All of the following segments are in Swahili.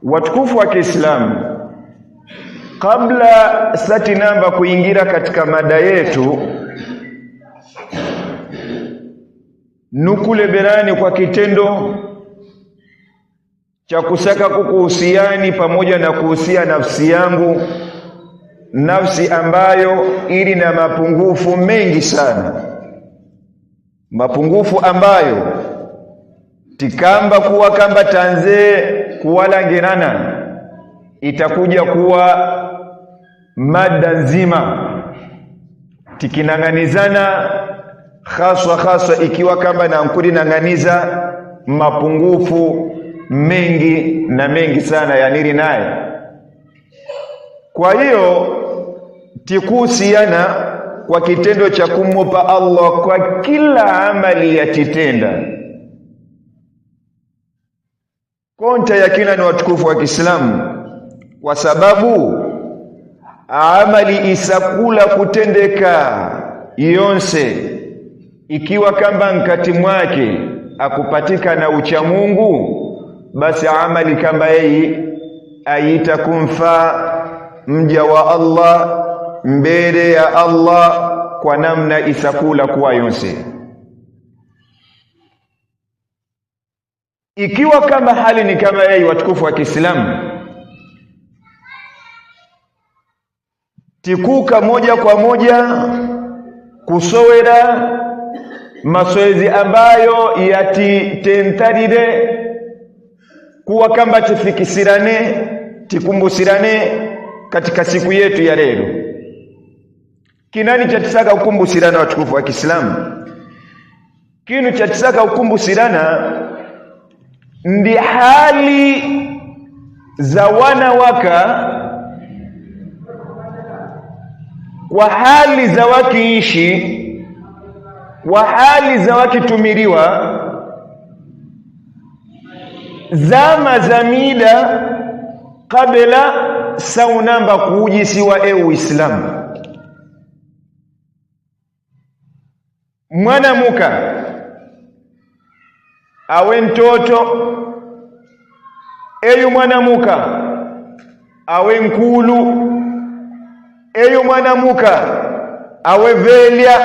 Watukufu wa Kiislamu, kabla sati namba kuingira katika mada yetu, nukule berani kwa kitendo cha kusaka kukuhusiani pamoja na kuhusia nafsi yangu, nafsi ambayo ili na mapungufu mengi sana, mapungufu ambayo tikamba kuwa kamba tanze kuwalangirana itakuja kuwa mada nzima tikinanganizana, haswa ikiwa kamba na nkuri nanganiza mapungufu mengi na mengi sana ya nili naye. Kwa hiyo tikuhusiana kwa kitendo cha kumupa Allah kwa kila amali ya titenda konta yakina ni watukufu wa Kiislamu, kwa sababu amali isakula kutendeka yonse ikiwa kamba nkati mwake akupatika na ucha Mungu, basi amali kamba yeye aita kumfa mja wa Allah mbele ya Allah kwa namna isakula kuwa yonse. Ikiwa kama hali ni kama yeye, watukufu wa Kiislamu, tikuka moja kwa moja kusowera masoezi ambayo yatitentarire kuwa kamba tifikisirane tikumbusirane katika siku yetu ya leo. Kinani chatisaka ukumbusirana, watukufu wa Kiislamu? Kinu chatisaka ukumbusirana ndi hali za wanawaka kwa hali za wakiishi, kwa hali za wakitumiriwa zama za mida kabla saunamba kuujisiwa Uislamu. Mwanamuka awe mtoto, eyu mwanamuka awe nkulu, eyu mwanamuka awe velya,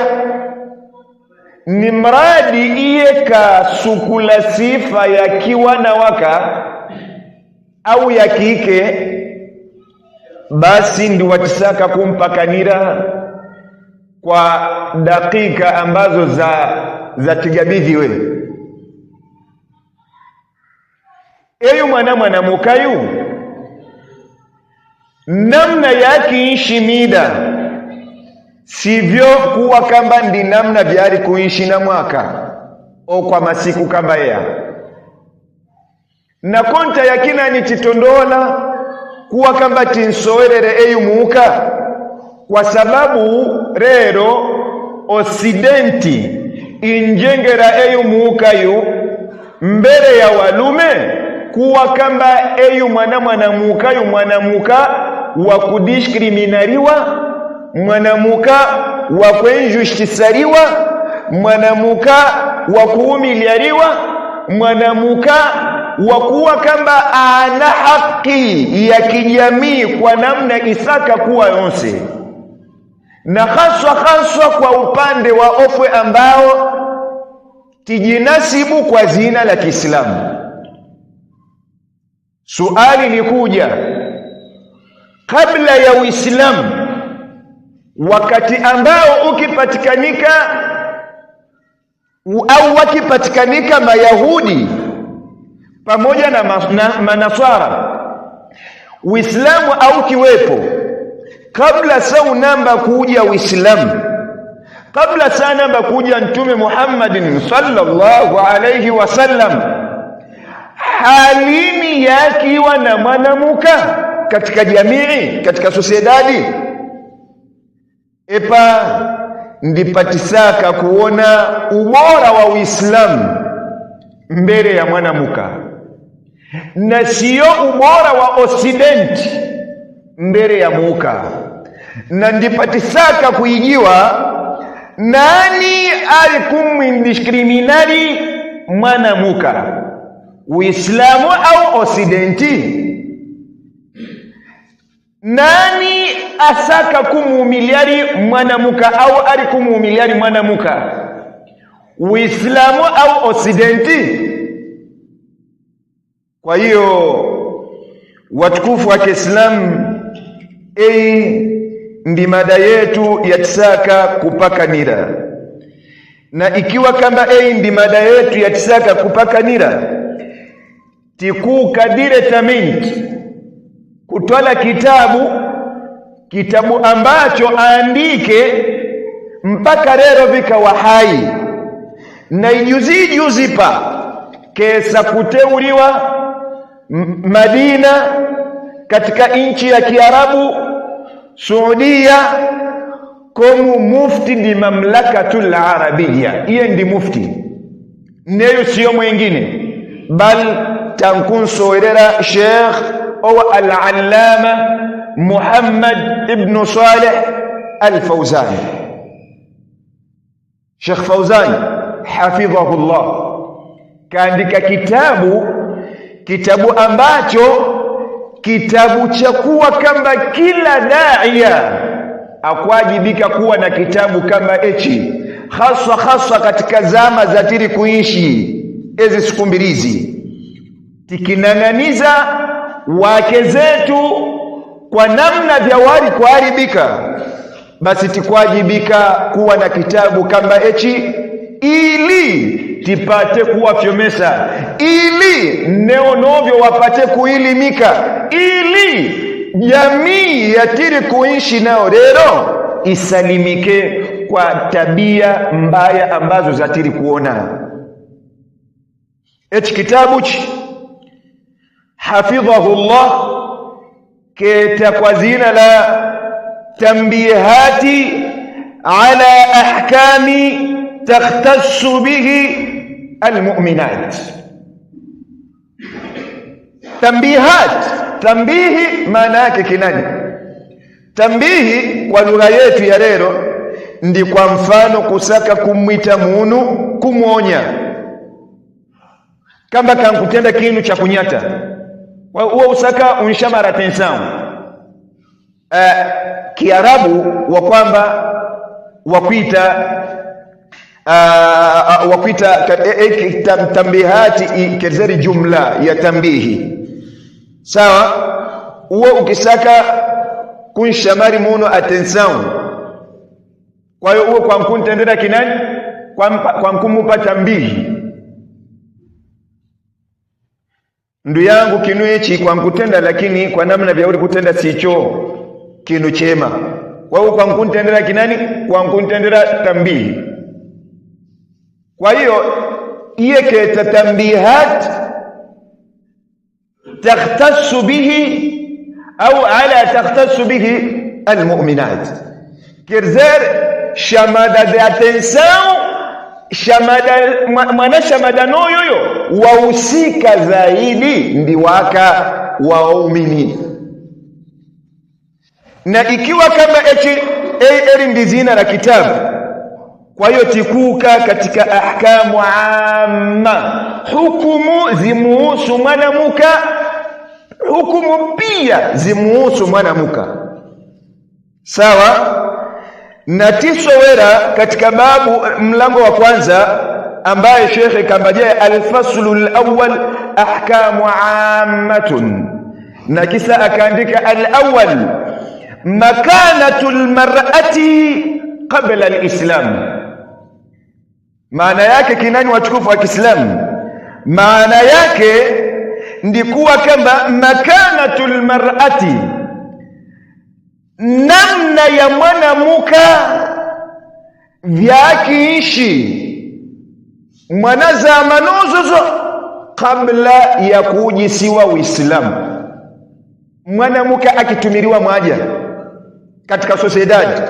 ni mradi iye ka sukula sifa ya kiwanawaka au ya kike, basi ndi watisaka kumpakanira kwa dakika ambazo za tigabithi we. Eyu mwanamukayu namna yakiishi mida sivyo kuwa kamba ndi namna vyari kuishi na mwaka o kwa masiku kamba ya na konta yakina ni titondola kuwa kamba tinsoerere eyu muuka, kwa sababu rero Osidenti injengera eyu muuka yu mbele ya walume kuwa kamba eyu mwanamuka yu mwanamuka wa kudishkriminariwa, mwanamuka wa kuenjustisariwa, mwanamuka wa kuumiliariwa, mwanamuka wa kuwa kamba ana haki ya kijamii kwa namna isaka kuwa yonse, na haswa kwa upande wa ofwe ambao tijinasibu kwa zina la Kiislamu. Suali likuja kabla ya Uislamu, wakati ambao ukipatikanika au wakipatikanika Mayahudi pamoja na Manaswara, Uislamu au kiwepo kabla sau namba kuja Uislamu, kabla saa namba kuja Mtume Muhammadin sallallahu alayhi wasallam, halini yakiwa na mwanamuka katika jamii, katika sosiedadi, ndipatisaka kuona ubora wa Uislamu mbele ya mwanamuka, na sio ubora wa Osidenti mbele ya muka. Na ndipatisaka kuijiwa nani alikumindishkriminari mwanamuka, Uislamu au Osidenti? nani asaka kumuumiliari mwanamuka au ari kumuumiliari mwanamuka, Uislamu au Occidenti? Kwa hiyo watukufu wa Kiislamu, ndi mada yetu ya tisaka kupakanira, na ikiwa kama ndi mada yetu ya tisaka kupakanira, tikukadire tamenti kutwala kitabu ambacho aandike mpaka rero vikawa hai, na ijuzi pa kesa kuteuliwa Madina katika nchi ya Kiarabu Saudia komu mufti di mamlakatul Arabia. Iye ndi mufti neyo siyo mwingine bal tankun soirera Sheikh au al-Allama Muhammad ibn Saleh al-Fawzan. Sheikh Fawzan hafidhahullah kaandika kitabu ambacho kitabu cha kuwa kama kila daia akwajibika kuwa na kitabu kama echi, haswa katika zama za tiri kuishi ezi siku mbilizi, tikinang'aniza wake zetu kwa namna vya wali kuharibika, basi tikwajibika kuwa na kitabu kama echi ili tipate kuwafyomesa, ili neonovyo wapate kuilimika, ili jamii yatiri kuishi nao lero isalimike kwa tabia mbaya ambazo zatiri kuona. Eti kitabu hafidhahullah keta kwa zina la tambihati ala ahkami takhtassu bihi almu'minat. Tambihi maana yake kinani? Tambihi kwa lugha yetu ya leo ndi kwa mfano kusaka kumwita munu, kumwonya kamba kankutenda kinu cha kunyata uwe usaka unshamara tensan. Kiarabu wa kwamba wakuita tambihati kezeri jumla ya tambihi, sawa. Uwe ukisaka kunshamari muno attention, kwa hiyo uwe kwa mkuntendera kinani, kwa mkumupa tambihi. Ndu yangu kinu echi kwa mkutenda, lakini kwa namna vya uli kutenda sicho kinu chema. Kwa hiyo kwa mkuntendera kinani, kwa mkuntendera tambihi. Kwa hiyo iye keta tambihat takhtassu bihi au ala takhtassu bihi almu'minat. Kirzer shamada de attention, shamada noyoyo wahusika zaidi ndi waka waumini. Na ikiwa kama eri ndi zina la kitabu, kwa hiyo tikuka katika ahkamu amma, hukumu zimuhusu mwanamuka, hukumu pia zimuhusu mwanamuka, sawa. Na tisowera katika babu mlango wa kwanza ambaye shekhe kambaje alfaslu alawwal ahkamu ammatun, na kisa akaandika alawwal makanatu almar'ati qabla alislam. Maana yake kinani, watukufu wa Kiislamu? Maana yake ndikuwa kama makanatul mar'ati, namna ya mwanamuka vyakiishi mwanazamanozozo kabla ya kujisiwa Uislamu. Mwanamuka akitumiriwa mwaja katika sociedade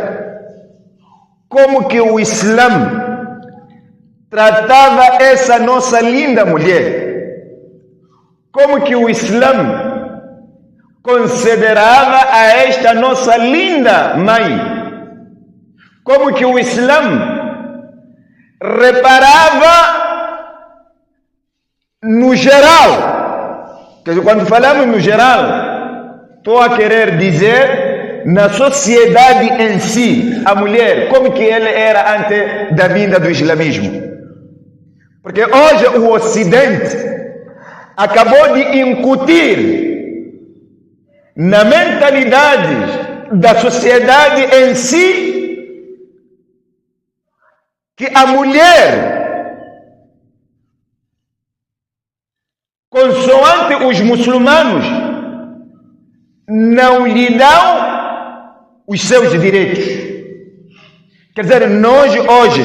como que Uislamu tratava essa nossa linda mulher, como que o Islã considerava a esta nossa linda mãe, como que o Islã reparava no geral. Quer dizer, quando falamos no geral, Estou a querer dizer na sociedade em si, a mulher, como que ela era antes da vinda do islamismo. Porque hoje o Ocidente acabou de incutir na mentalidade da sociedade em si que a mulher, consoante os muçulmanos, não lhe dão os seus direitos. Quer dizer, nós hoje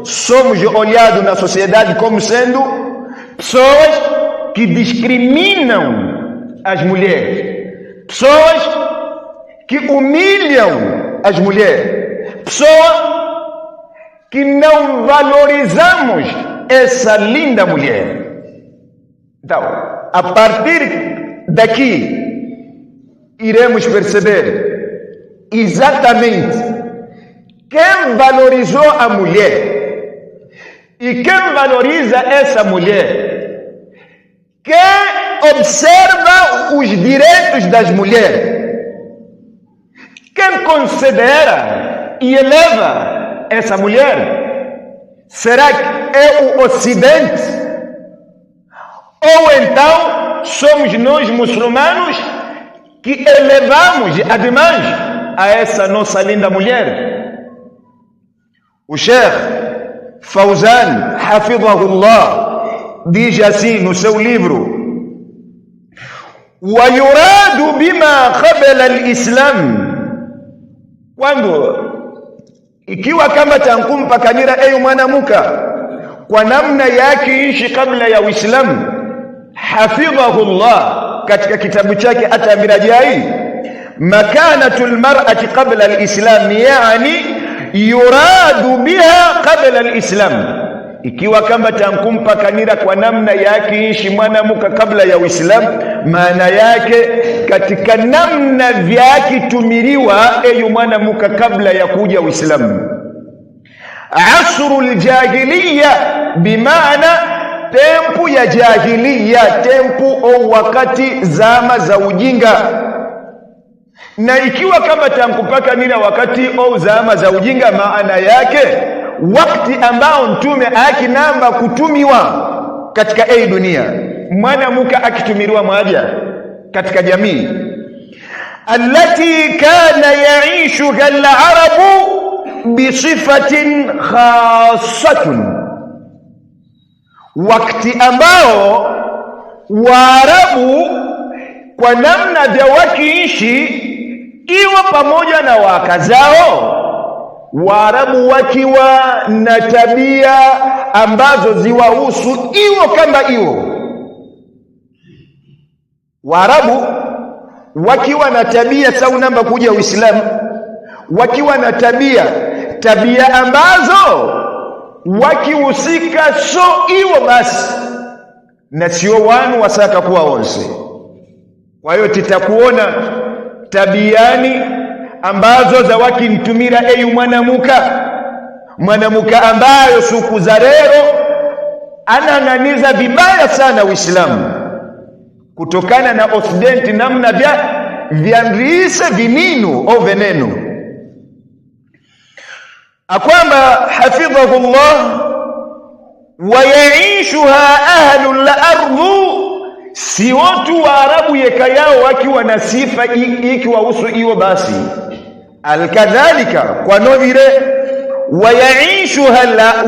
somos olhados na sociedade como sendo pessoas que discriminam as mulheres, pessoas que humilham as mulheres, pessoas que não valorizamos essa linda mulher. Então, a partir daqui, iremos perceber exatamente quem valorizou a mulher e quem valoriza essa mulher, quem observa os direitos das mulheres, quem considera e eleva essa mulher. Será que é o Ocidente? Ou então somos nós muçulmanos que elevamos ademais a essa nossa linda mulher? O Sheikh Fawzan, hafidhahullah, diz assim no seu livro: وَيُرَادُ بِمَا قَبَلَ الْإِسْلَامِ, ikiwa kama tankumpa kanira eyu mwanamuka kwa namna yake ishi kabla ya Uislamu, hafidhahullah katika kitabu chake At-Tabirajai, makanatul mar'ati qabla al-islam, yani yuradu biha qabla al-islam, ikiwa kama tankumpa kanira kwa namna yake ishi mwanamuka kabla ya Uislamu, maana yake katika namna vyake tumiriwa eyu mwanamuka kabla ya kuja Uislamu. Asrul jahiliya, bimaana tempu ya jahiliya, tempu au wakati zama za ujinga. Na ikiwa kama tankupaka nila wakati au zama za ujinga, maana yake wakati ambao mtume akinamba kutumiwa katika hii dunia, mwanamuka akitumiriwa mwaja katika jamii allati kana yaishuha al-arabu bisifatin khasatun, wakati ambao Waarabu kwa namna vya wakiishi iwa pamoja na waka zao, Waarabu wakiwa na tabia ambazo ziwahusu iwo kama iwo. Waarabu wakiwa na tabia sawa namba kuja Uislamu, wakiwa na tabia ambazo wakihusika so iwo basi na sio wanu wasaka kuwa onse. Kwa hiyo titakuona tabiani ambazo za wakimtumira eyu mwanamuka ambayo suku za rero ananganiza vibaya sana Uislamu kutokana na Occident namna vyandrise vininu au veneno, akwamba hafidhahullah wayaishuha ahlul ardhu, si watu wa Arabu yeka yao wakiwa na sifa ikiwahusu iwo basi. Alkadhalika kwa novire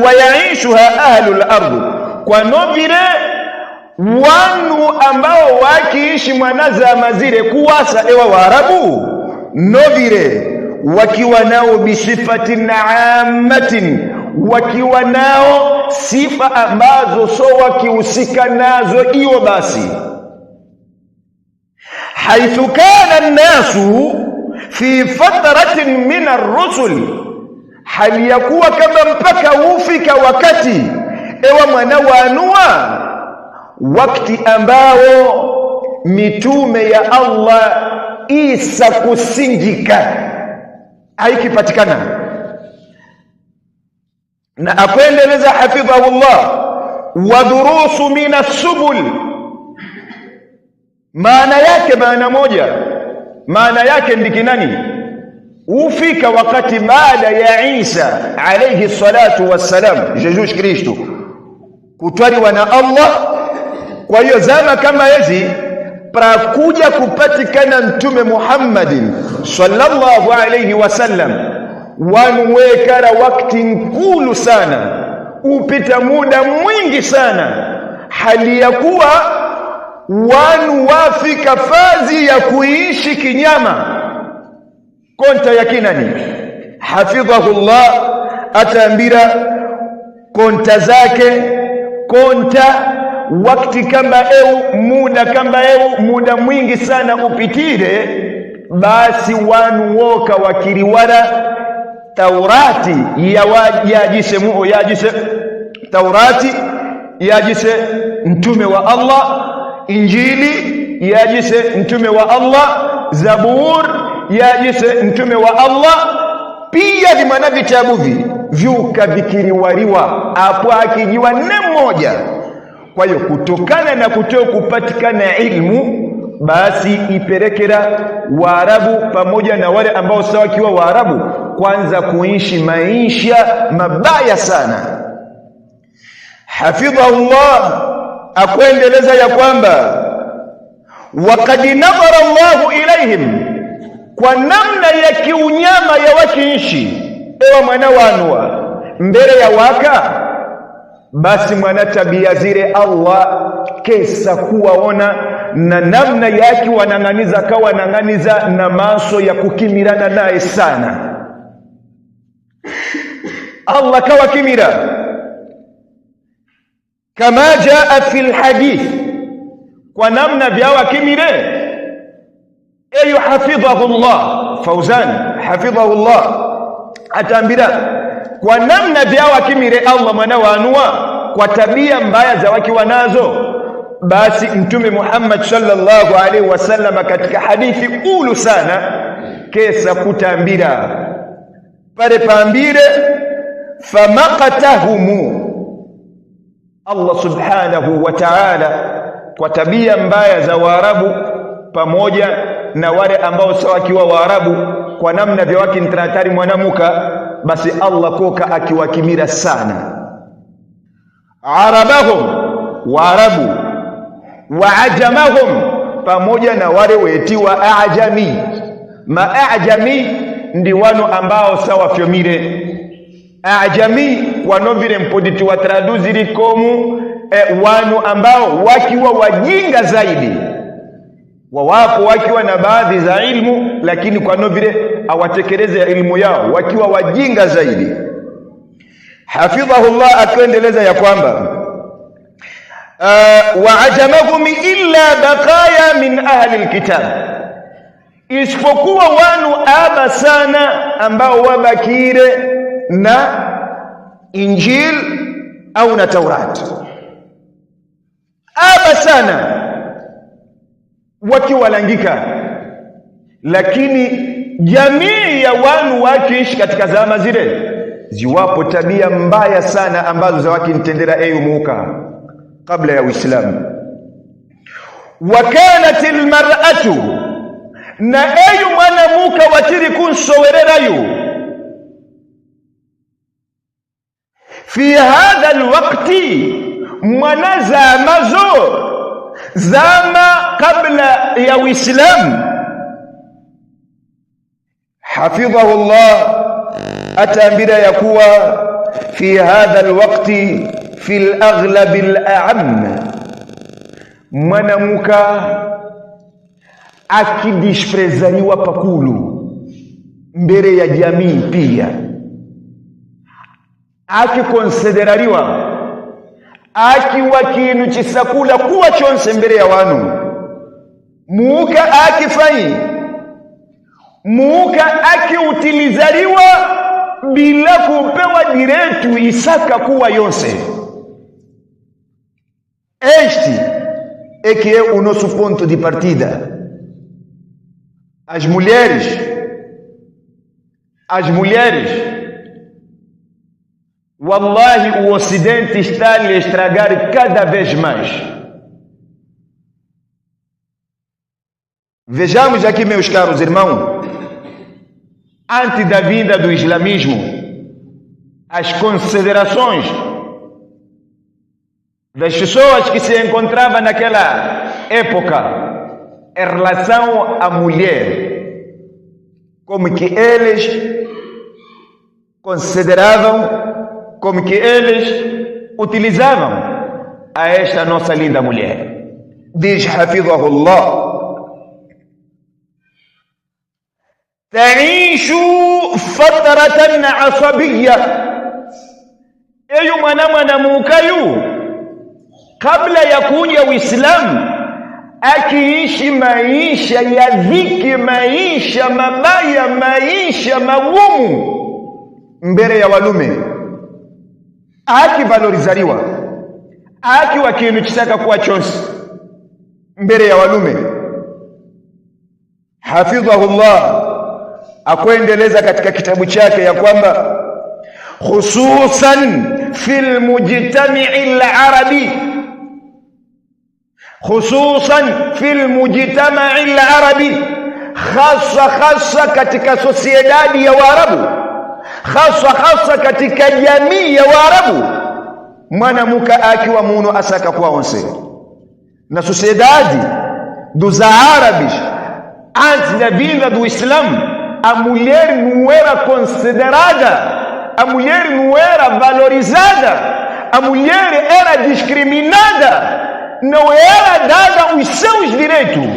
wayaishuha ahlul ardhu, kwa novire wanu ambao wakiishi mwanazama zile kuwasa ewa Waarabu novire wakiwa nao bisifatin ammatin, wakiwa nao sifa ambazo so wakihusika nazo iyo basi. Haithu kana an-nasu fi fatratin min ar-rusul, hali yakuwa kama mpaka ufika wakati ewa mwana wanua, wakati ambao mitume ya Allah isa kusingika haikipatikana. Na akuendeleza hafidhahullah, wa durusu min as-subul, maana yake maana moja maana yake ndiki nani? Ufika wakati baada ya Isa alayhi salatu wassalam, Jesus Kristo kutwaliwa na Allah. Kwa hiyo zama kama hizi prakuja kupatikana Mtume Muhammadin sallallahu alayhi wasallam, wanu wekara wakati nkulu sana, upita muda mwingi sana, hali ya kuwa wanu wafika fazi ya kuishi kinyama. Konta yakinani hafidhahullah ataambira konta zake, konta wakati kamba muda mwingi sana upitire, basi wanu woka wakiriwara Taurati Taurati yajise mtume wa Allah, Injili yajise mtume wa Allah, Zabur yajise mtume wa Allah, pia vimana vitabu vyuka vikiriwariwa hapo akijiwa ne mmoja. Kwa hiyo kutokana na kupatikana ilmu, basi iperekera Waarabu pamoja na wale ambao sawa kiwa Waarabu kwanza kuishi maisha mabaya sana. Hafidhahullah akuendeleza ya kwamba waqad nadhara Allahu ilaihim, kwa namna ya kiunyama ya wakiishi ewa mwana wanua mbele ya waka, basi mwana tabia zile Allah kesa kuwaona na namna yake wanang'aniza kawa nang'aniza na maso ya kukimirana naye sana. Allah kawa kimira kama jaa fil hadith, kwa namna vyawa kimire ayu hafidhahullah. Fauzan hafidhahullah ataambira kwa namna vyawa kimire Allah mwana wanua kwa tabia mbaya za waki wanazo, basi Mtume Muhammad sallallahu alaihi wasallam katika hadithi ulu sana kesa kutambira pare pambire famaqatahumu, Allah subhanahu wa ta'ala kwa tabia mbaya za Waarabu pamoja na wale ambao sawa kiwa Waarabu kwa namna vya waki ntaratari mwanamuka, basi Allah koka akiwakimira sana. Arabahum, Waarabu, wa ajamahum, pamoja na wale wetiwa ajami. Maajami ndi wano ambao sawa fyomire ajami wanovire mpoditi wa traduziri komu wanu ambao wakiwa wajinga zaidi, wawapo wakiwa na baadhi za ilmu, lakini kwa novire awatekeleze ilmu yao wakiwa wajinga zaidi. Hafidhahullah akiendeleza ya kwamba wa ajamahum illa baqaya min ahli alkitab, isipokuwa wanu aba sana ambao wabakire na Injil au na Taurat, aba sana wakiwalangika. Lakini jamii ya wanu wakiishi katika zama zile ziwapo tabia mbaya sana ambazo za wakinitendera eyu muuka kabla ya Uislamu. Wa kanat almar'atu, na eyu mwanamuka watiri kunsowererayu fi hadha alwaqti, mwana zamazo zama kabla ya Uislamu. Hafidhahullah ataambira ya kuwa fi hadha alwaqti fi alaghlab al'am, mwanamuka akidisprezaniwa pakulu mbele ya jamii, pia akikonsiderariwa akiwa kinu chisakula kuwa chonse mbele ya wanu, muuka akifai, muuka akiutilizariwa bila kupewa diretu isaka kuwa yonse. Este é que é o nosso ponto de partida. As mulheres, wallahi o Ocidente está a lhe estragar cada vez mais. Vejamos aqui, meus caros irmãos, antes da vinda do islamismo, as considerações das pessoas que se encontravam naquela época em relação à mulher, como que eles consideravam, como que eles utilizavam a esta nossa linda mulher. Diz Hafidhahullah: تعيش فترة عصبية. Eyo mwanamukayu kabla ya kuja Uislamu akiishi maisha ya dhiki, maisha mabaya, maisha magumu mbele ya walume, akivalorizaliwa akiwa kintu kisaka kuwa chonsi mbele ya walume. Hafidhahullah akuendeleza katika kitabu chake ya kwamba khususan fil mujtami'i al-arabi, khususan fil mujtama'i al-arabi, hasa katika sociedadi ya Waarabu, hasa katika jamii ya Waarabu, mwanamuke akiwa muno asaka kuwa onse na sociedadi dos árabes antes da vinda do Islamo. A mulher não era considerada, a mulher não era valorizada, a mulher era discriminada, não era dada os seus direitos.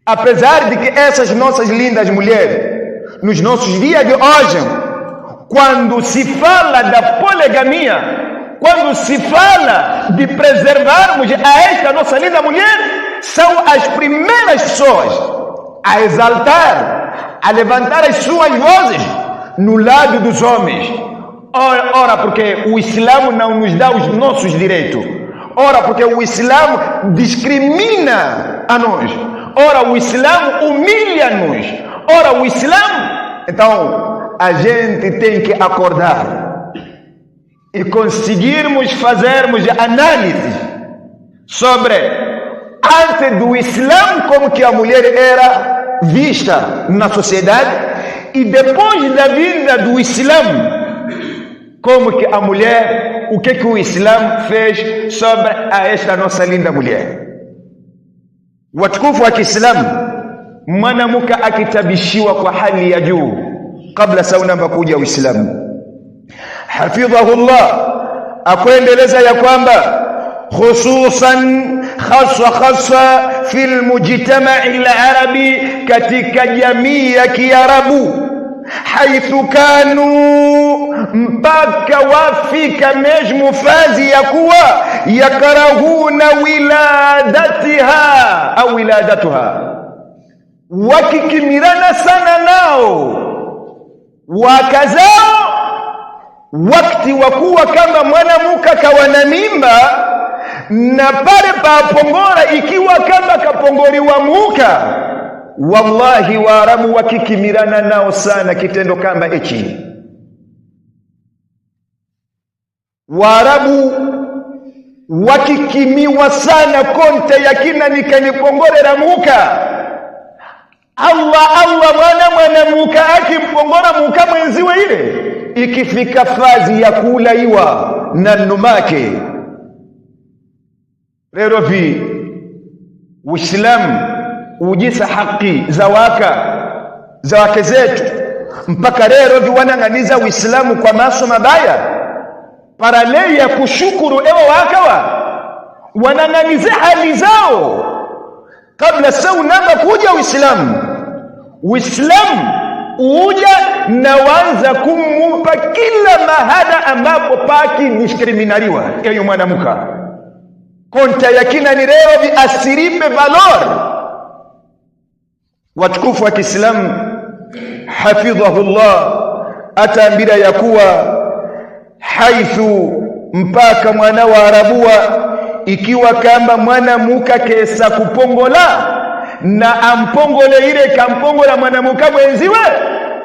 Apesar de que essas nossas lindas mulheres, nos nossos dias de hoje, quando se fala da poligamia, quando se fala de preservarmos a esta nossa linda mulher, são as primeiras pessoas a exaltar, a levantar as suas vozes no lado dos homens. Ora, porque o Islã não nos dá os nossos direitos. Ora, porque o Islã discrimina a nós. Ora, o Islã humilha-nos. Ora, o Islã... Então, a gente tem que acordar e conseguirmos fazermos análise sobre, antes do Islã, como que a mulher era vista na sociedade, e depois da vinda do Islã, como que a mulher, o que o Islã fez sobre a esta nossa linda mulher. Watukufu wa Kiislamu, mwanamuke akitabishiwa kwa hali ya juu kabla sauna kuja Uislamu. Hafidhahullah akuendeleza ya kwamba khususan khasa fil mujtama'i al-arabi, katika jamii ya Kiarabu, haithu kanu, mpaka wafika mesmo fazi ya kuwa yakarahuna wiladatiha au wiladatuha, wakikimirana sana nao wakazao wakati wakuwa kama mwanamuke kawana mimba, na pale papongora ikiwa kama kapongoriwa muka. Wallahi Waarabu wakikimirana nao sana kitendo kama hichi. Waarabu wakikimiwa sana konte yakina nikanipongorera muka. Allah mwanamuke akimpongora muka mwenziwe ile, ikifika fazi ya kulaiwa na numake. Lero vi Uislamu ujisa haki za wake zetu, mpaka lero vi wanang'aniza Uislamu kwa maso mabaya, paraleli ya kushukuru ewa wakawa wanang'aniza hali zao kabla saunamba kuja Uislamu. Uislamu uja na wanza kumupa kila mahada ambapo paki diskriminariwa eyo mwanamuka konta yakina ni leo vi asiripe valor. Watukufu wa Kiislamu, hafidhahullah ataambira ya kuwa haithu, mpaka mwana wa Arabua, ikiwa kamba mwanamuka kesa kupongola na ampongole ile kampongola mwanamuka mwenziwe,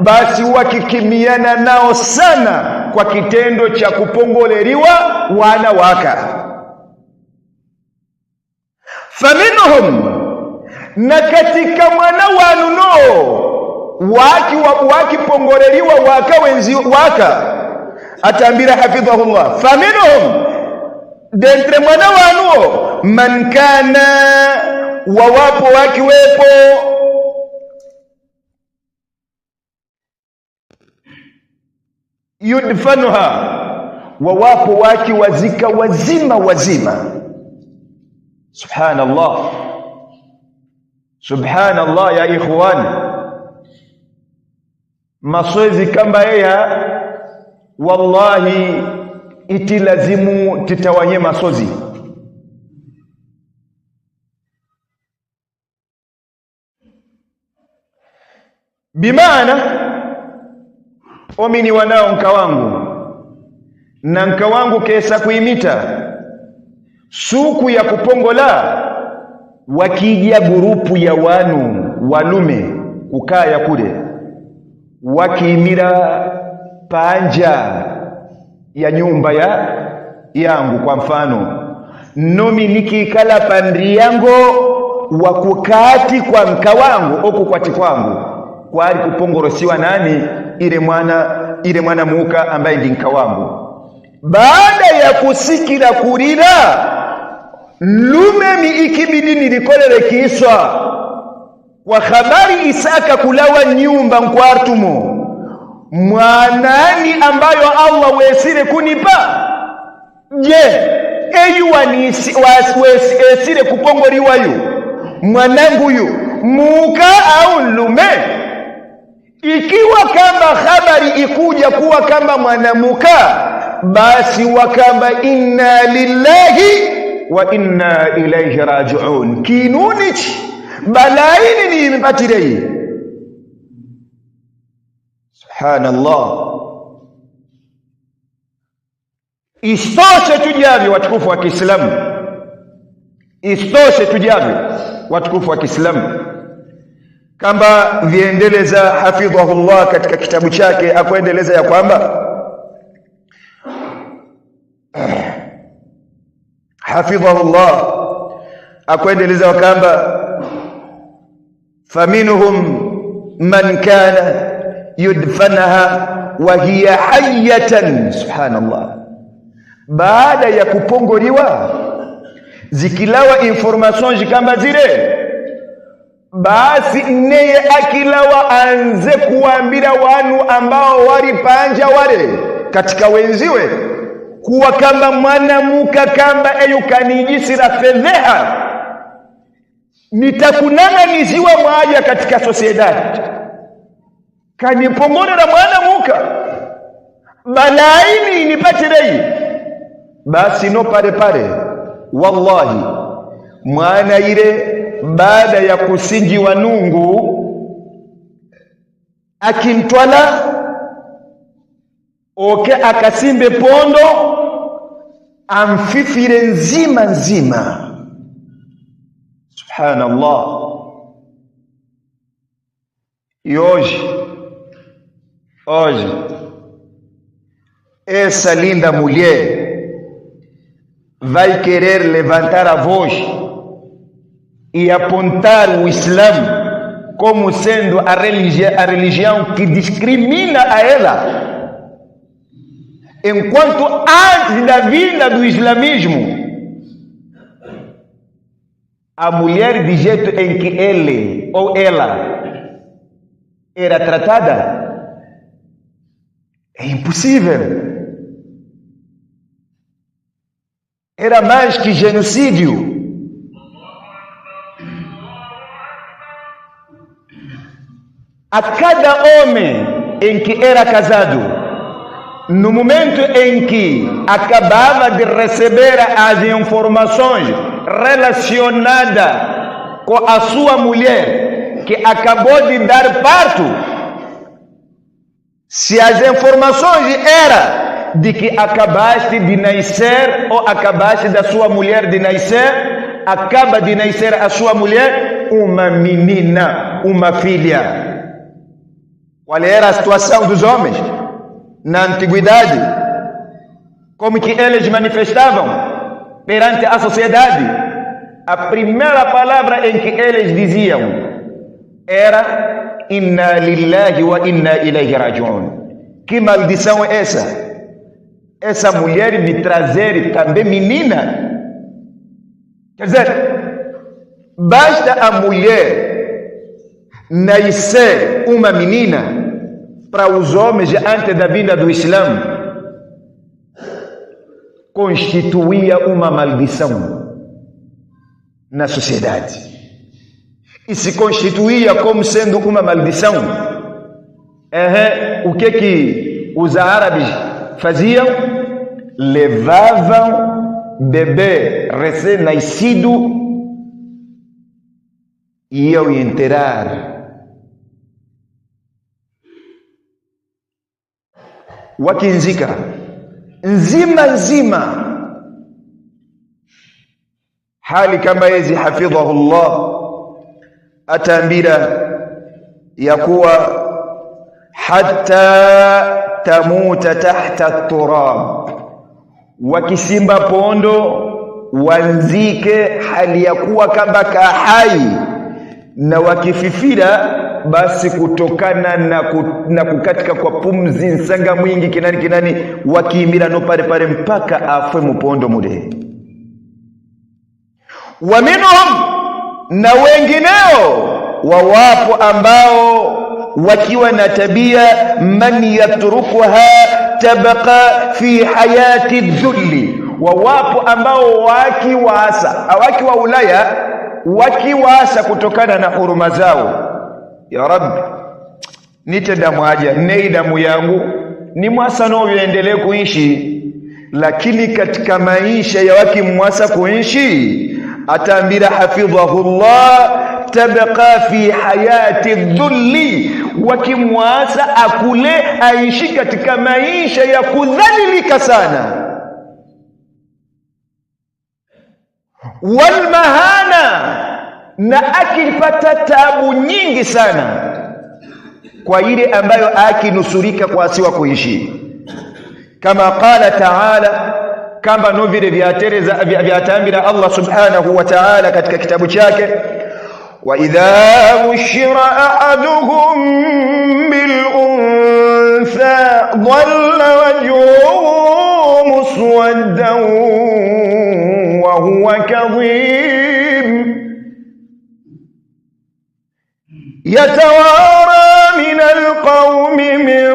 basi wakikimiana nao sana kwa kitendo cha kupongoleriwa wanawaka. Faminhum, na katika mwana wanu no wakipongoreliwa waka wenzi waka atambira hafidhahullah faminhum dentre mwana wanuo man kana wawapo wakiwepo yudfanuha wawapo wakiwazika wazima. Subhanallah ya ikhwani, masoezi kamba ya wallahi itilazimu titawanye masozi. Bimaana omini wanao nka wangu na nka wangu kesa kuimita suku ya kupongola wakija gurupu ya wanu walume ukaya kule wakiimira panja ya nyumba yangu kwa mfano nomi nikikala pandri yango wakukati kwa mka wangu oku kwati kwangu kwali kupongorosiwa nani ile mwana muka ambaye ndi nka wangu. Baada ya kusikira kurira lume mi ikibidi nilikolele kiswa kwa habari Isaka kulawa nyumba nkwartumo mwanani ambayo Allah wesire kunipa je wesire kupongoriwa yu mwanangu yu muka au lume. Ikiwa kamba habari ikuja kuwa kamba mwanamuka basi wakamba inna lillahi wa inna ilayhi raji'un kinunichi balaini ni imepatirei. Subhanallah. Istoshe tujavyo watukufu wa Kiislamu, istoshe tujavyo watukufu wa Kiislamu kamba viendeleza hafidhahullah katika kitabu chake akuendeleza ya kwamba hafidhahullah akuendeleza kwamba faminhum man kana yudfanaha wa hiya hayyatan. Subhanallah. Baada ya kupongoliwa zikilawa information jikamba zile basi neye akilawa anze kuambira wanu ambao wali panja wale katika wenziwe kuwa kamba mwanamuka kamba eyukanijisira fedheha nitakunang'aniziwa mwaja katika sociedad kanipongorera mwanamuka balaini nipatirei basi no pare wallahi mwana ile baada ya kusingi wa nungu akimtwala oke akasimbe pondo amfifire nzima. Subhanallah. E hoje essa linda mulher vai querer levantar a voz e apontar o Islã como sendo a religião que discrimina a ela, enquanto antes da vinda do islamismo a mulher de jeito em que ele ou ela era tratada é impossível. Era mais que genocídio. A cada homem em que era casado, no momento em que acabava de receber as informações relacionadas com a sua mulher que acabou de dar parto, se as informações eram de que acabaste de nascer ou acabaste da sua mulher de nascer, acaba de nascer a sua mulher uma menina, uma filha. Qual era a situação dos homens na antiguidade? Como que eles manifestavam perante a sociedade? a primeira palavra em que eles diziam era inna lillahi wa inna ilayhi raji'un. Que maldição é essa? Essa mulher me trazer também menina? Quer dizer, basta a mulher nascer uma menina para os homens antes da vinda do Islã constituía uma maldição na sociedade. E se constituía como sendo uma maldição, o que os árabes faziam? Levavam bebê recém-nascido e iam enterrar. Wakinzika nzima hali kama hizi, hafidhahullah ataambira ya kuwa hatta tamuta tahta turab, wakisimba pondo wanzike hali ya kuwa kama kahai, na wakififira basi kutokana na kukatika kwa pumzi nsanga mwingi kinani wakiimira no pare mpaka afwe mupondo mude. Wa minhum, na wengineo wawapo ambao wakiwa na tabia man yatrukuha tabqa fi hayati dhulli, wawapo ambao wakiwa Ulaya wakiwaasa kutokana na huruma zao. Ya Rabbi, nite damu haja nei damu yangu ni mwasa no viendelee kuishi, lakini katika maisha ya wakimwasa kuishi ataambira hafidhahullah tabqa fi hayati dhulli, wakimwasa akule aishi katika maisha ya kudhalilika sana, walmahana, na akipata tabu nyingi sana kwa ile ambayo akinusurika kwa asiwa kuishi. Kama qala ta'ala, kama no vile vyatambira Allah subhanahu wa ta'ala katika kitabu chake, wa idha bushira ahaduhum bil untha dhalla wajhuhu muswaddan wa huwa kadhim yatawara min alqawmi min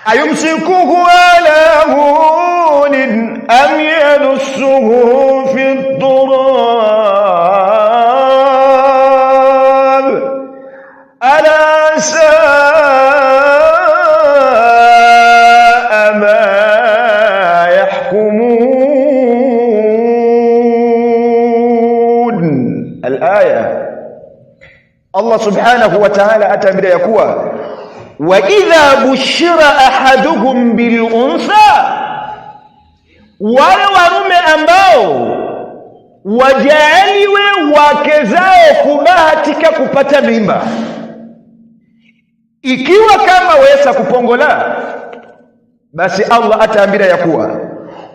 ayumsikuhu ala hunin am yadussuhu fi turab ala saa ma yahkumun. Al-aya, Allah subhanahu wa ta'ala ataambia ya kuwa wa idha bushira ahaduhum bil untha, wale warume ambao wajaaliwe wake zao kubahatika kupata mimba, ikiwa kama wesa kupongola, basi Allah ataambira ya kuwa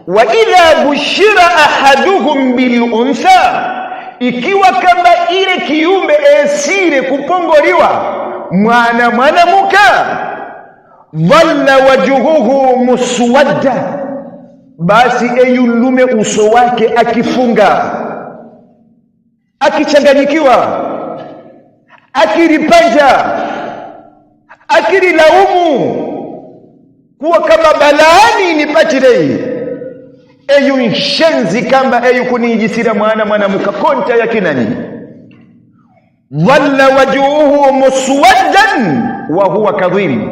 wa idha bushira ahaduhum bil untha, ikiwa kama ile kiumbe esire kupongoliwa mwanamuka, dhalla wajhuhu muswadda, basi eyulume uso wake akifunga, akichanganyikiwa, akiripanja, akirilaumu kuwa kama balaani nipachirei eyu nshenzi kamba eyu kunijisira mwanamuka konta ya kinani. Dhalla wajhuhu muswaddan wa huwa kadhim,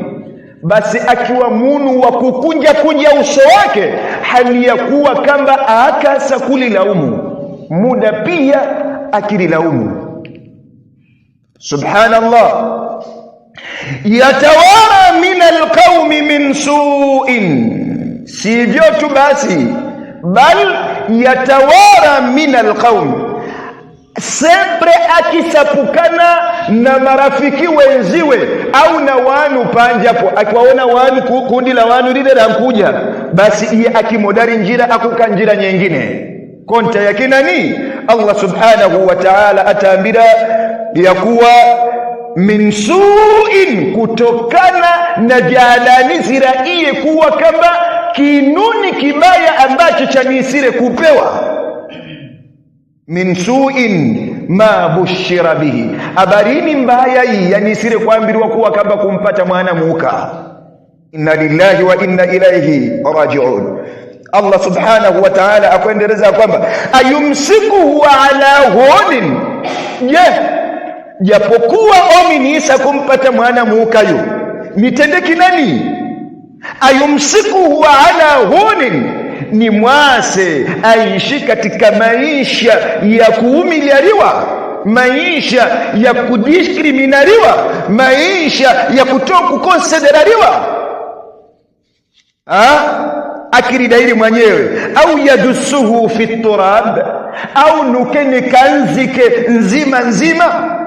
basi akiwa munu wa kukunja uso wake hali ya kuwa kamba akasa kulilaumu, muda pia akililaumu. Subhanallah. Yatawara min alqawmi min su'in, sivyo tu basi, bal yatawara min alqawmi, sempre akisapukana na marafiki wenziwe au na wanu panjapo, akiwaona wanu kundi la wanu lile la kuja, basi iye akimodari njira akuka njira nyingine konta yake nani Allah subhanahu wa ta'ala ataambira ya kuwa min su'in, kutokana na jalani ziraiye kuwa kama kinuni kibaya ambacho chanisire kupewa. Min su'in ma bushira bihi, abarini mbaya yanisire kuambiriwa kuwa kama kumpata mwana muka. Inna lillahi wa inna ilayhi raji'un. Allah subhanahu wa ta'ala akuendeleza kwamba ayumsikuhu ala hunin, japokuwa omini Isa kumpata mwana mukayo mitendeki nani? Ayumsikuhu ala hunin, ni mwase aishi katika maisha ya kuumiliwa, maisha ya kudiskriminariwa, maisha ya kutokukonsiderariwa, akiridairi mwenyewe, au yadusuhu fi turab, au nukeni kanzike nzima nzima.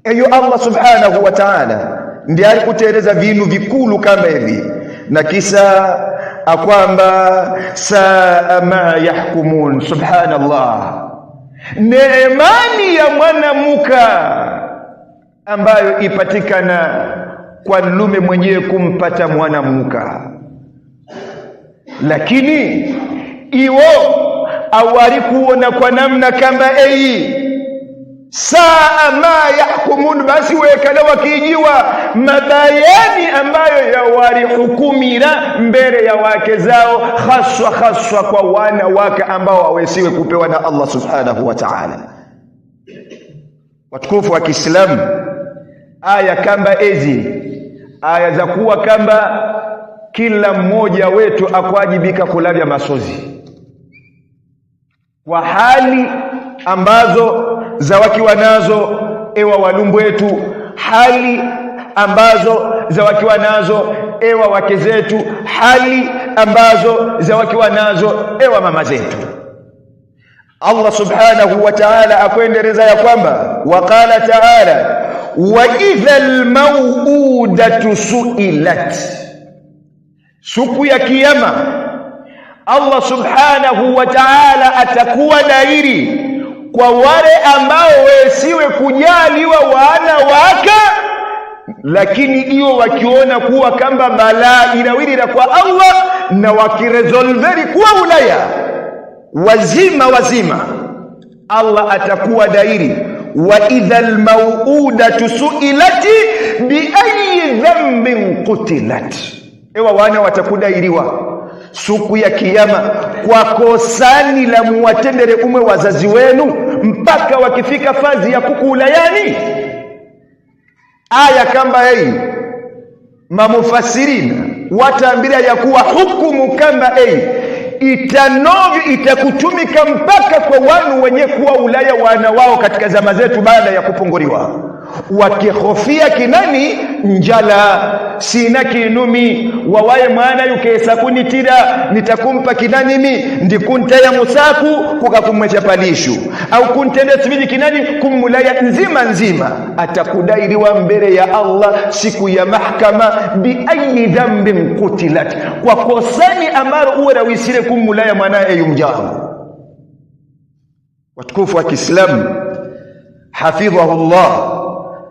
Eyo Allah subhanahu wa ta'ala ndiye alikuteleza vinu vikulu kama hivi, na kisa akwamba saa ma yahkumun. Subhanallah, neemani ya mwanamuka ambayo ipatikana kwa lume mwenyewe kumpata mwanamuka, lakini iwo awari kuona kwa namna kama saa ma yahkumun, basi wekala wakijiwa mabayani ambayo yawari hukumira mbele ya wake zao, haswa kwa wana wake ambao wawesiwe kupewa na Allah subhanahu wa ta'ala. Watukufu wa Kiislamu, aya kamba ezi aya za kuwa kamba kila mmoja wetu akwajibika kulavya masozi kwa hali ambazo za wakiwa nazo ewa walumbu wetu, hali ambazo za wakiwa nazo ewa wake zetu, hali ambazo za wakiwa nazo ewa mama zetu. Allah subhanahu wa ta'ala akuendeleza ya kwamba waqala ta'ala wa idhal maw'udatu su'ilat, siku ya kiyama Allah subhanahu wa ta'ala atakuwa dairi kwa wale ambao wesiwe kujaliwa wana waka, lakini iyo wakiona kuwa kamba balaa inawirira kwa Allah na wakiresolveri kuwa ulaya wazima, Allah atakuwa dairi wa idhal maw'udatu su'ilati bi ayyi dhanbin qutilat, ewa wana watakudairiwa siku ya kiyama kwa kosani la muwatendere umwe wazazi wenu mpaka wakifika fazi ya kukuulayani. Aya kamba hii mamufasirina wataambira ya kuwa hukumu kamba hii itakutumika mpaka kwa wanu wenye kuwa ulaya wana wao katika zama zetu baada ya kupunguriwa, wakihofia kinani njala sina kinumi wawaye mwana yukesa kunitira nitakumpa kinani mi ndikunta ya musaku kukakumwecha palishu au kuntende sivili kinani kumulaya nzima atakudairiwa mbele ya Allah siku ya mahkama bi ayi dhambin qutilat, kwa kosani ambalo uwe rawisire kumulaya mwanae yumjangu. Watukufu wa Kiislamu, hafidhahullah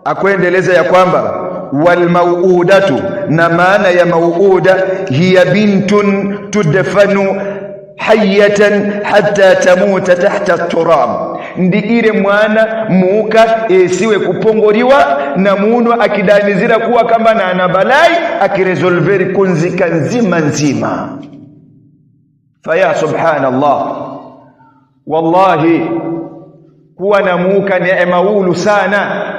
akuendeleza ya kwamba wal maw'udatu, na maana ya maw'uda hiya bintun tudfanu hayatan hatta tamuta tahta turab, ndi ile mwana muuka esiwe kupongoriwa na muno akidanizira kuwa kama na anabalai akiresolveri kunzika nzima. Faya subhanallah, wallahi kuwa na muuka neema ulu sana.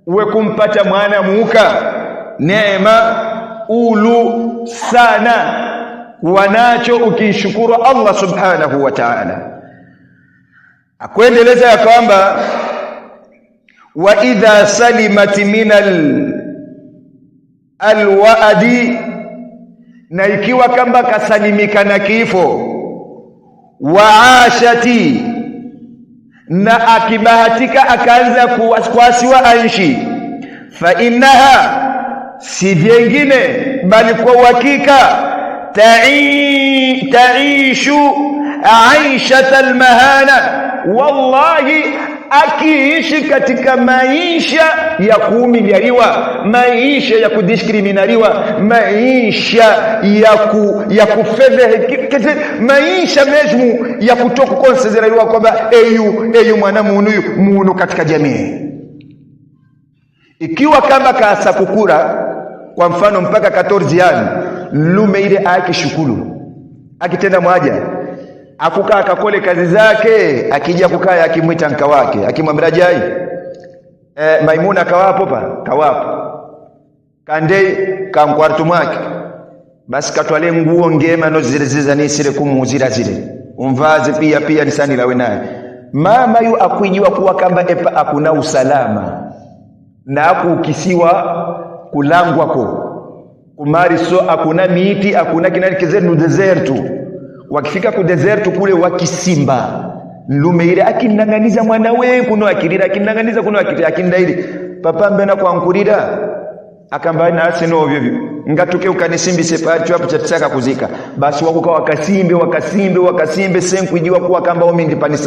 Uwe kumpata mwana muuka neema ulu sana, wanacho ukishukuru Allah subhanahu wa ta'ala. Akuendeleza ya kwamba wa idha salimat min alwaadi, na ikiwa kamba kasalimika na kifo, wa ashati, na akibahatika akaanza kuasiwa aishi, fa innaha, si vyengine bali kwa uhakika, taishu aishata almahana, wallahi akiishi katika maisha ya kuumiliwa, maisha ya kudiskriminariwa, maisha ya kufedheheka, maisha mesmo ya kutokukonsiderariwa kwamba eyu mwanamuntu muntu katika jamii. Ikiwa kama kaasa kukura kwa mfano mpaka 14 yani, lume ile akishukuru akitenda mwaja akukaa akakole kazi zake, akija kukaa akimwita nka wake akimwambia jai Maimuna kawapo kande kamkwartu mwake, basi katwale nguo ngema no zile ni sire kumuzira zile umvazi pia nisani lawe naye mama yu akuijua kuwa kamba epa akuna usalama na akukisiwa kulangwa ko kumari, so akuna miti akuna kinani kizenu desertu. Wakifika ku desertu kule wakisimba lume ile akinanganiza mwana we kuno akirira, akinanganiza kuno akirira, akindairi papa mbena kwa nkurira akamba na aseno ovyo ngatuke ukanisimbi separi hapo chataka kuzika, basi wakuka wakasimbe senkujua kuwa kamba omi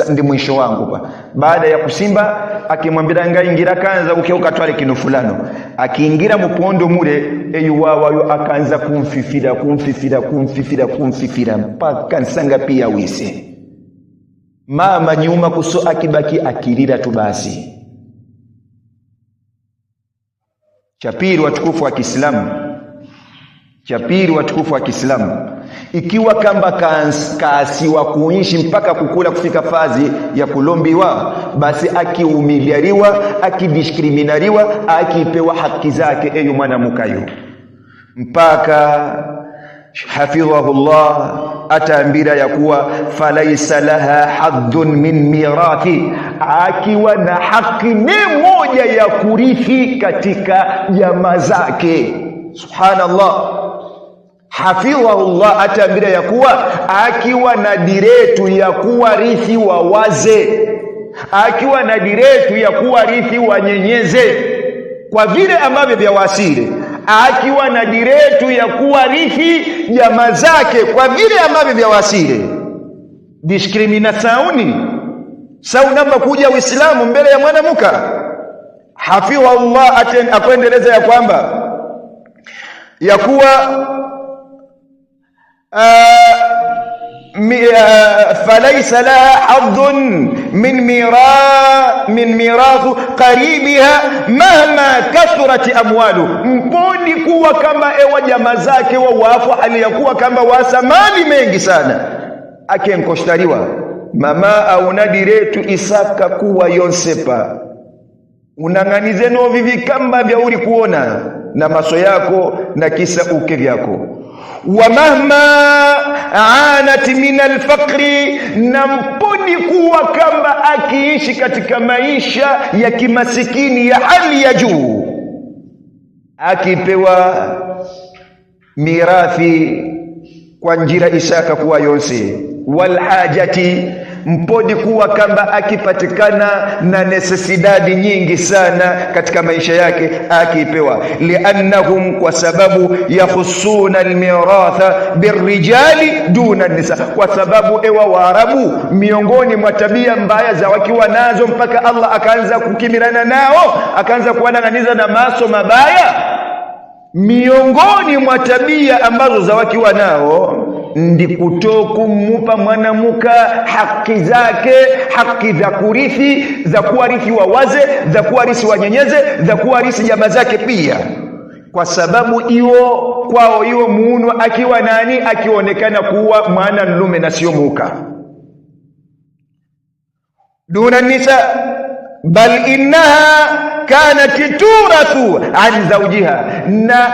ndi mwisho wangu pa. Baada ya kusimba akimwambia ngaingira kanza ukeuka twale kino fulano, akiingira mupondo mule eyuwayo akaanza kumfifira mpaka nsanga pia wise mama nyuma kuso akibaki akirira tu basi. Chapiri watukufu wa Kiislamu, ikiwa kamba kaasiwa kuishi mpaka kukula kufika fazi ya kulombiwa, basi akiumiliariwa, akidiskriminariwa, akipewa haki zake eyu mwanamukayo mpaka hafidhahullah ataambira ya kuwa falaisa laha haddun min mirathi, akiwa na haki ni moja ya kurithi katika jamaa zake. Subhanallah, hafidhahullah ataambira ya kuwa akiwa na diretu ya kuwa rithi wa waze, akiwa na diretu ya kuwa rithi wa nyenyeze kwa vile ambavyo vya wasile, akiwa na diretu ya kuwa rithi jamaa zake kwa vile ambavyo vya wasile. Diskriminasauni saunamba kuja Uislamu mbele ya mwanamuka. Hafidhahullah akuendeleza ya kwamba ya kuwa falaisa laha haddun min mirathu qaribiha mahma kathurat amwalu, mponi kuwa kama ewa jamaa zake wa wafu hali ya kuwa kama wasamani mengi sana, akenkoshtariwa mama auna diretu isaka kuwa yonsepa unanganize no vivi kamba vya uli kuona na maso yako na kisa uke vyako. Wa mahma anat min alfaqri, na mponi kuwa kamba akiishi katika maisha ya kimasikini ya hali ya juu, akipewa mirathi kwa njira isaka kuwa yonse. Wal hajati, mpodi kuwa kamba akipatikana na necesidadi nyingi sana katika maisha yake akipewa. Liannahum, kwa sababu yakhussuna almiratha birrijali duna nisa, kwa sababu ewa Waarabu miongoni mwa tabia mbaya za wakiwa nazo mpaka Allah akaanza kukimirana nao, akaanza kuwananganiza na maso mabaya. Miongoni mwa tabia ambazo za wakiwa nao ndi kutokumupa mwanamuka haki zake, haki za kurithi, za kuwarithi wa waze, za kuwarithi wa nyenyeze, za kuwarithi jamaa zake pia, kwa sababu hiyo kwao hiyo muunu akiwa nani, akionekana kuwa mwana nlume na sio muka. Duna nisa bal innaha kanat turathu an zawjiha, na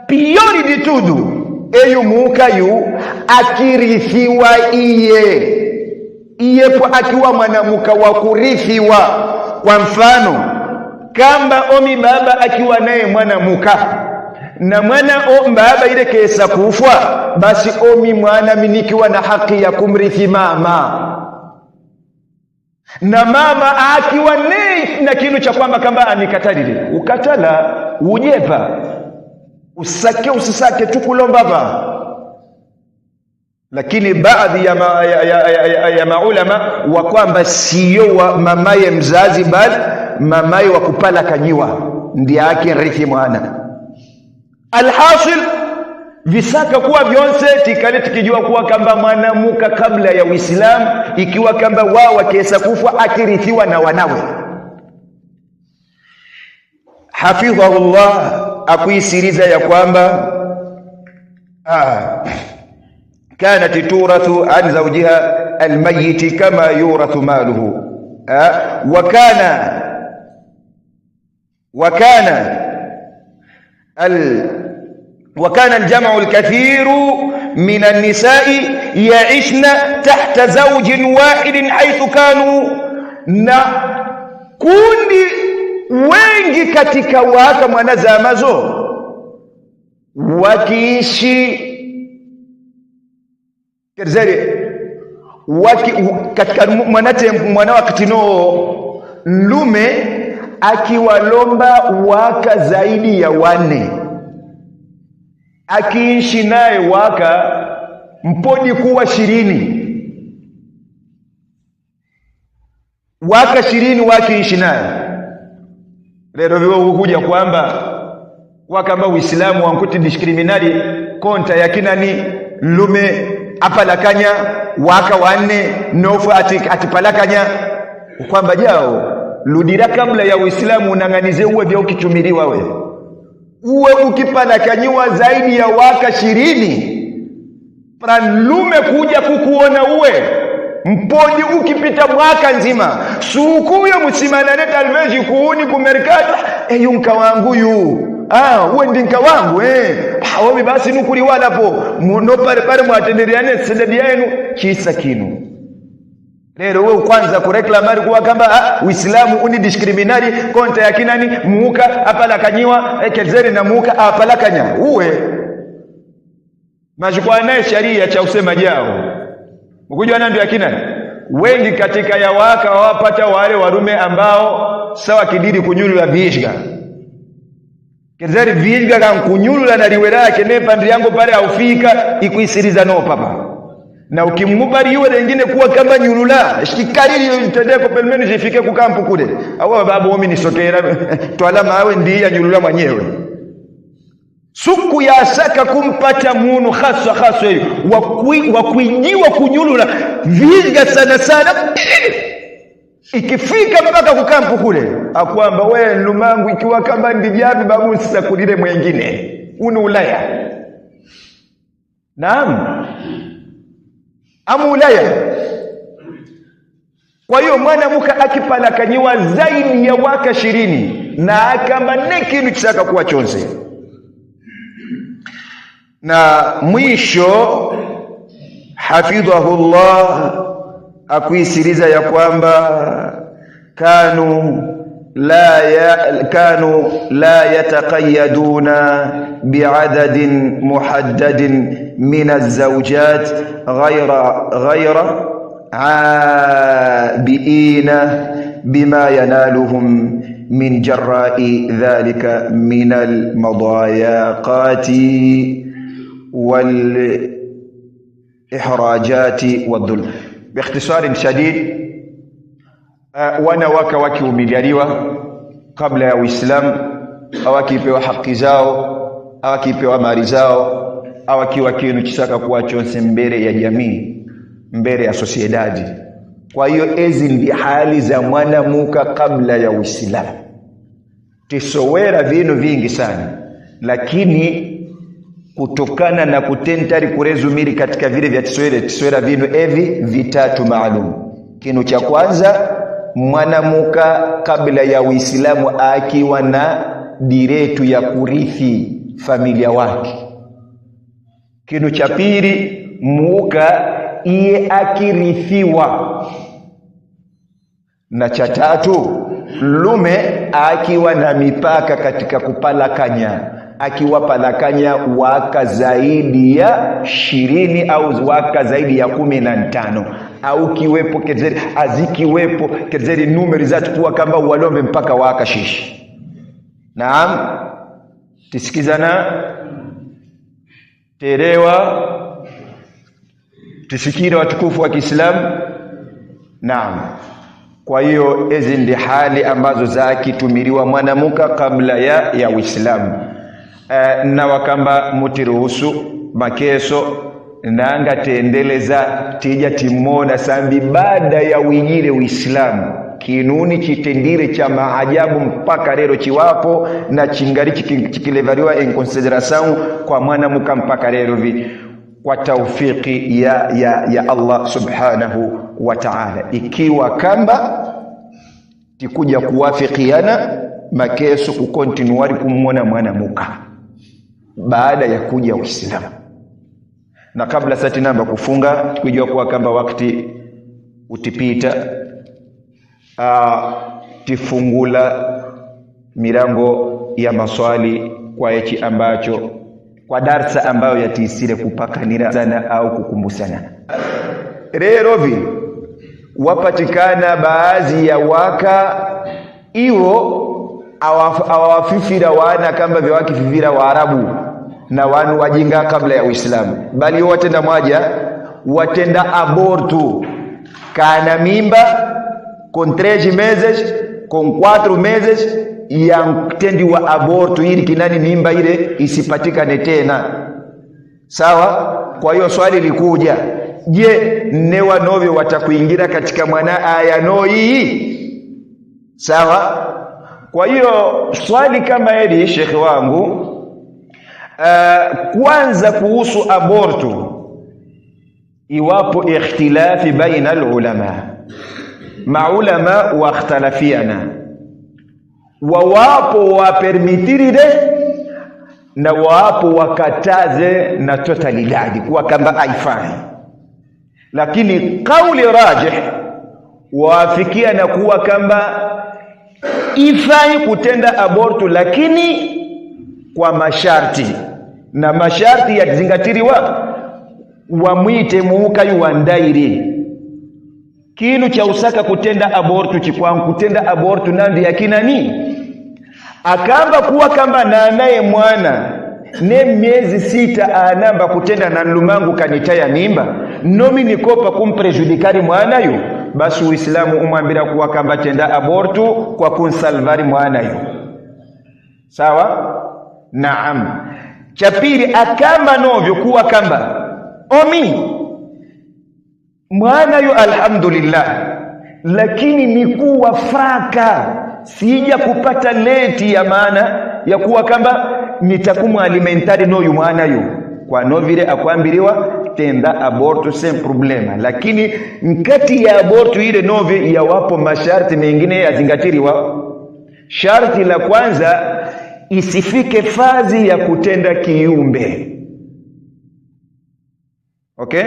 priority tudu eyu mukayu akirithiwa iyepo akiwa mwanamuka wa kurithiwa. Kwa mfano kamba omi baba akiwa naye mwanamuka na mwana baba ile kesa kufwa, basi omi mwana minikiwa na haki ya kumrithi mama. na mama akiwa na kinu cha kwamba kamba anikatalile ukatala ujepa usake usisake tukulombava. Lakini baadhi ya maulama wa kwamba siyo wa mamaye mzazi bali mamaye wa kupala kanyiwa ndiye yake rithi mwana. Alhasil visaka kuwa vyonse tikale tikijua kuwa kamba mwanamuka kabla ya Uislamu ikiwa kamba wao wakesa kufa akirithiwa na wanawe. Hafidhahullah akuisiriza ya kwamba kanat turathu an zawjiha almayyit kama yurathu maluhu وكان الجمع الكثير من النساء يعيشن تحت زوج واحد حيث كانوا na kundi wengi katika waka mwanazamazo wakiishi katika mwana wakitino lume akiwalomba waka zaidi ya 4 akiishi naye waka mpodi kuwa 20 waka 20 wakiishi naye. Leo vio hukuja kwamba wakamba Uislamu wankuti discriminali konta yakinani lume apalakanya waka 4 nofu atipalakanya kwamba jao ludira kabla ya Uislamu unanganize uwe vya ukichumiliwa uwe ukipalakanyiwa zaidi ya waka 20 pralume kuja kukuona uwe mpodi ukipita mwaka nzima sukuyo msimanane talveji kuuni kumerikata yunka wangu yu uwe ndinka wangu hawomi basi nukuri wala po muno pare mwatenderiane sededi yenu kisa kinu. Lero wewe kwanza kureklamari kuwa kamba Uislamu uni discriminari konta ya kinani muuka apalakanyiwa kezeri na muuka apalakanya uwe majukwa naye sharia cha usema jao mkujua nando ya kinani wengi katika ya waka wapata wale warume ambao sawa kidiri kunyulula vishga kezeri vishga kan kunyulula na liwera yake nepa ndiyango pale aufika ikuisiriza no papa na ukimubari yule wengine kuwa kama nyulula shikariri tendeko pelmeni jifike kukampu kule awa babu omi nisokera twala mawe ndiya nyulula mwenyewe suku ya saka kumpata munu khaswa hiyo wakuingiwa kunyulula viga sana ikifika mpaka kukampu kule akwamba wewe lumangu ikiwa kama ndijabi babu sisakulile mwingine unu ulaya naam amulaya. Kwa hiyo mwanamuka akipalakanyiwa zaidi ya waka 20 na akamba nekinu chisaka kuwa chonze. Na mwisho hafidhahullah akuisiriza ya kwamba kanu la yataqayyaduna bi'adadin muhaddadin min az-zawjat ghayra عابئين بما ينالهم من جراء ذلك من المضايقات والإحراجات والظلم. باختصار شديد wanawake wakiumiliwa kabla ya Uislamu hawakipewa haki zao hawakipewa mali zao hawakiwa kinu chisaka kuwa chonse mbele ya jamii mbele ya sociedad. Kwa hiyo ezi ndi hali za mwanamuka kabla ya Uislamu tisowera vinu vingi sana, lakini kutokana na kutentari kurezumiri katika vile vya tisowera vinu evi vitatu maalum. Kinu cha kwanza, mwanamuka kabla ya Uislamu akiwa na diretu ya kurithi familia wake. Kinu cha pili, muka iye akirithiwa. Na cha tatu, lume akiwa na mipaka katika kupalakanya akiwapa lakanya waka zaidi ya 20 au waka zaidi ya 15 au kiwepo kezeri azikiwepo kezeri numeri zatu kuwa kamba walombe mpaka waka shishi. Naam, tisikizana terewa tusikira watukufu wa Kiislamu. Naam, kwa hiyo hizi ndi hali ambazo zakitumiriwa mwanamuka kabla ya Uislamu. Na wakamba mutiruhusu makeso nanga tendeleza tija timona sambi baada ya uinjire Uislamu kinuni chitendire cha maajabu mpaka rero chiwapo na chingari chikilevariwa en consideration kwa mwanamuka mpaka rero vi kwa taufiki ya Allah subhanahu wa ta'ala, ikiwa kamba tikuja kuwafikiana makeso kukontinuari kumwona mwanamuka baada ya kuja Uislamu. Na kabla sati namba kufunga tukijua kuwa kamba wakati utipita tifungula milango ya maswali kwa echi ambacho kwa darsa ambayo yatisire kupakanira sana au kukumbusana. Rero vi wapatikana baadhi ya waka iwo awafifira wana kamba vya wakififira Waarabu na wanu wajinga kabla ya Uislamu, bali watenda moja watenda abortu kana mimba con 3 meses con 4 meses ya tendi wa abortu ili kinani mimba ile isipatikane tena. Sawa? Kwa hiyo swali likuja, je, newa novyo watakuingira katika mwana aya no hii? Sawa? Kwa hiyo swali kama hili shekhi wangu, kwanza kuhusu abortu, iwapo ikhtilafi baina alulama, maulama wakhtalafiana, wawapo wapermitiride na wapo wakataze na totalidadi kuwa kamba haifai. Lakini kauli rajih wafikia na kuwa kamba ifai kutenda abortu, lakini kwa masharti, na masharti yazingatiriwa wamwite muuka yuwandairi kinu cha usaka kutenda abortu chikwangu kutenda abortu nandi yakina ni akamba kuwa kamba na naye mwana ne miezi 6 anamba kutenda na nlumangu kanitaya mimba nomi nikopa kumprejudikari mwana yu, basi Uislamu umwambira kuwa kamba tenda abortu kwa kunsalvari mwana yu. Sawa? Naam. Chapiri akamba novyo kuwa kamba omi mwana yu alhamdulillah, lakini ni kuwa fraka sija kupata leti ya maana ya kuwa kamba nitakumu alimentari no yu mwana yu kwa novile akwambiriwa tenda abortu sem problema. Lakini mkati ya abortu ile novi ya wapo masharti mengine ya zingatiriwa. Sharti la kwanza, isifike fazi ya kutenda kiumbe. Okay?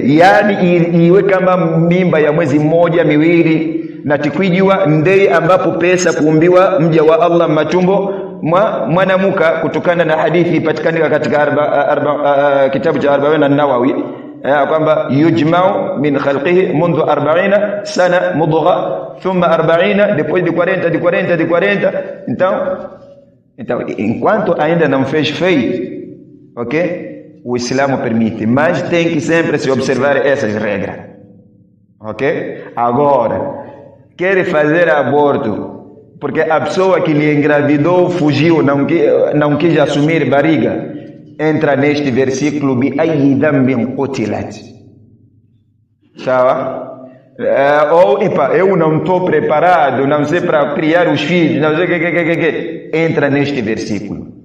Yani iwe kama mimba ya mwezi 1 2 na tikwijua ndei ambapo pesa kuumbiwa mja wa Allah matumbo mwanamuka, kutokana na hadithi patikanika katika kitabu cha 40 an-Nawawi kwamba yujma'u min khalqihi mundu 40 sana mudgha thumma 40 depois de 40 então enquanto ainda não fez feito, ok, o Islamo permite, mas tem que sempre se observar essas regras. Ok? Agora, quer fazer aborto porque a pessoa que lhe engravidou fugiu, não quis assumir barriga, entra neste versículo bi ayyi dhanbin qutilat. Sawa? Ou, eu não estou preparado, não sei para criar os filhos, não sei o que, entra neste versículo.